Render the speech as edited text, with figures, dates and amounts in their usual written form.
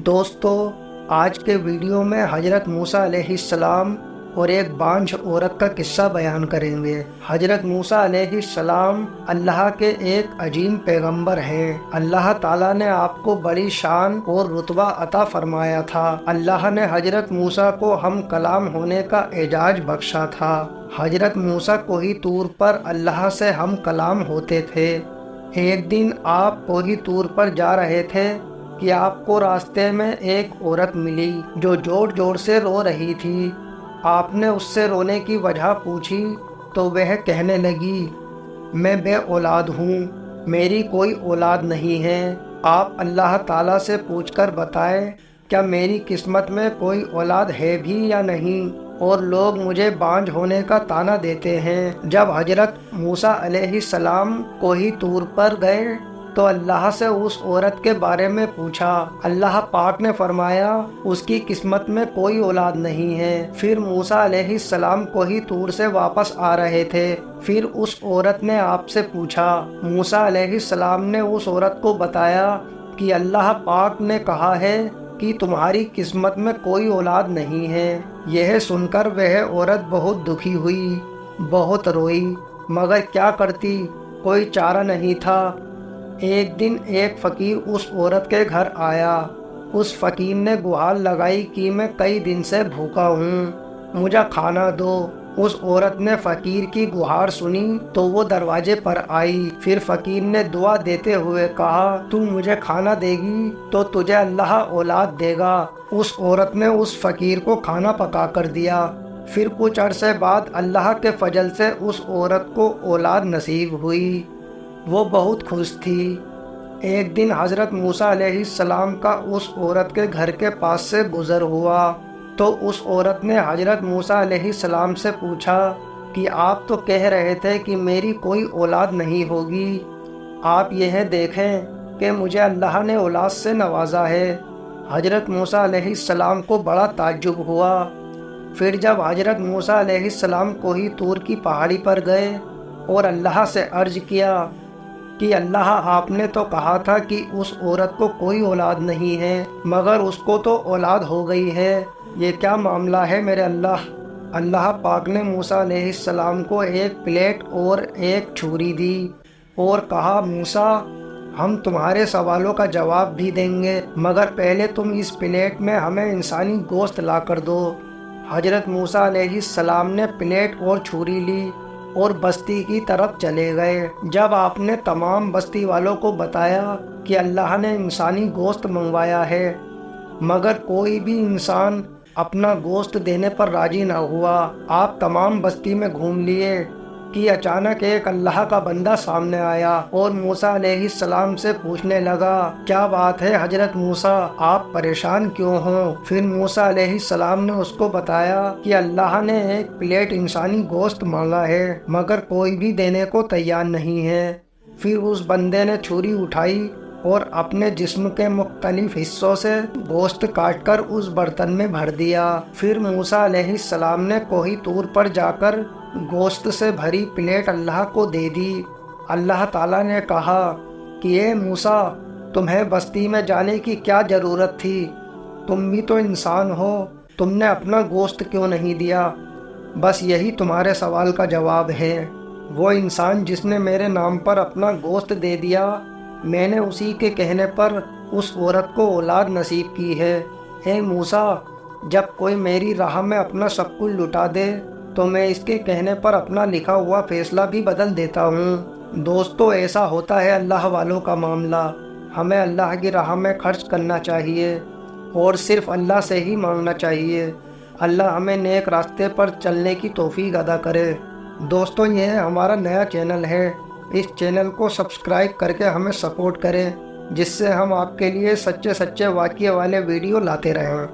دوستو آج کے ویڈیو میں حضرت موسیٰ علیہ السلام اور ایک بانجھ عورت کا قصہ بیان کریں گے۔ حضرت موسیٰ علیہ السلام اللہ کے ایک عظیم پیغمبر ہیں۔ اللہ تعالیٰ نے آپ کو بڑی شان اور رتبہ عطا فرمایا تھا۔ اللہ نے حضرت موسیٰ کو ہم کلام ہونے کا اعزاز بخشا تھا۔ حضرت موسیٰ کوہ طور پر اللہ سے ہم کلام ہوتے تھے۔ ایک دن آپ کوہ طور پر جا رہے تھے کہ آپ کو راستے میں ایک عورت ملی جو زور زور سے رو رہی تھی۔ آپ نے اس سے رونے کی وجہ پوچھی تو وہ کہنے لگی، میں بے اولاد ہوں، میری کوئی اولاد نہیں ہے۔ آپ اللہ تعالیٰ سے پوچھ کر بتائیں کیا میری قسمت میں کوئی اولاد ہے بھی یا نہیں، اور لوگ مجھے بانجھ ہونے کا طعنہ دیتے ہیں۔ جب حضرت موسیٰ علیہ السلام کوہ طور پر گئے تو اللہ سے اس عورت کے بارے میں پوچھا۔ اللہ پاک نے فرمایا اس کی قسمت میں کوئی اولاد نہیں ہے۔ پھر موسیٰ علیہ السلام کوہ طور سے واپس آ رہے تھے۔ پھر اس عورت نے آپ سے پوچھا۔ موسیٰ علیہ السلام نے اس عورت کو بتایا کہ اللہ پاک نے کہا ہے کہ تمہاری قسمت میں کوئی اولاد نہیں ہے۔ یہ سن کر وہ عورت بہت دکھی ہوئی، بہت روئی، مگر کیا کرتی، کوئی چارہ نہیں تھا۔ ایک دن ایک فقیر اس عورت کے گھر آیا۔ اس فقیر نے گہار لگائی کہ میں کئی دن سے بھوکا ہوں، مجھے کھانا دو۔ اس عورت نے فقیر کی گہار سنی تو وہ دروازے پر آئی۔ پھر فقیر نے دعا دیتے ہوئے کہا، تو مجھے کھانا دے گی تو تجھے اللہ اولاد دے گا۔ اس عورت نے اس فقیر کو کھانا پکا کر دیا۔ پھر کچھ عرصے بعد اللہ کے فضل سے اس عورت کو اولاد نصیب ہوئی۔ وہ بہت خوش تھی۔ ایک دن حضرت موسیٰ علیہ السلام کا اس عورت کے گھر کے پاس سے گزر ہوا تو اس عورت نے حضرت موسیٰ علیہ السلام سے پوچھا کہ آپ تو کہہ رہے تھے کہ میری کوئی اولاد نہیں ہوگی، آپ یہ دیکھیں کہ مجھے اللہ نے اولاد سے نوازا ہے۔ حضرت موسیٰ علیہ السلام کو بڑا تعجب ہوا۔ پھر جب حضرت موسیٰ علیہ السلام کوہ طور کی پہاڑی پر گئے اور اللہ سے عرض کیا کہ اللہ آپ نے تو کہا تھا کہ اس عورت کو کوئی اولاد نہیں ہے، مگر اس کو تو اولاد ہو گئی ہے، یہ کیا معاملہ ہے میرے اللہ؟ اللہ پاک نے موسیٰ علیہ السلام کو ایک پلیٹ اور ایک چھری دی اور کہا، موسیٰ ہم تمہارے سوالوں کا جواب بھی دیں گے، مگر پہلے تم اس پلیٹ میں ہمیں انسانی گوشت لا کر دو۔ حضرت موسیٰ علیہ السلام نے پلیٹ اور چھری لی اور بستی کی طرف چلے گئے۔ جب آپ نے تمام بستی والوں کو بتایا کہ اللہ نے انسانی گوشت منگوایا ہے، مگر کوئی بھی انسان اپنا گوشت دینے پر راضی نہ ہوا، آپ تمام بستی میں گھوم لیے کہ اچانک ایک اللہ کا بندہ سامنے آیا اور موسیٰ علیہ السلام سے پوچھنے لگا، کیا بات ہے حضرت موسیٰ، آپ پریشان کیوں ہوں؟ پھر موسیٰ علیہ السلام نے اس کو بتایا کہ اللہ نے ایک پلیٹ انسانی گوشت مانگا ہے، مگر کوئی بھی دینے کو تیار نہیں ہے۔ پھر اس بندے نے چھری اٹھائی اور اپنے جسم کے مختلف حصوں سے گوشت کاٹ کر اس برتن میں بھر دیا۔ پھر موسیٰ علیہ السلام نے کوہ طور پر جا کر گوشت سے بھری پلیٹ اللہ کو دے دی۔ اللہ تعالیٰ نے کہا کہ اے موسیٰ، تمہیں بستی میں جانے کی کیا ضرورت تھی؟ تم بھی تو انسان ہو، تم نے اپنا گوشت کیوں نہیں دیا؟ بس یہی تمہارے سوال کا جواب ہے۔ وہ انسان جس نے میرے نام پر اپنا گوشت دے دیا، میں نے اسی کے کہنے پر اس عورت کو اولاد نصیب کی ہے۔ اے موسیٰ، جب کوئی میری راہ میں اپنا سب کچھ لٹا دے تو میں اس کے کہنے پر اپنا لکھا ہوا فیصلہ بھی بدل دیتا ہوں۔ دوستو ایسا ہوتا ہے اللہ والوں کا معاملہ۔ ہمیں اللہ کی راہ میں خرچ کرنا چاہیے اور صرف اللہ سے ہی مانگنا چاہیے۔ اللہ ہمیں نیک راستے پر چلنے کی توفیق عطا کرے۔ دوستو یہ ہمارا نیا چینل ہے، اس چینل کو سبسکرائب کر کے ہمیں سپورٹ کریں، جس سے ہم آپ کے لیے سچے واقعے والے ویڈیو لاتے رہیں۔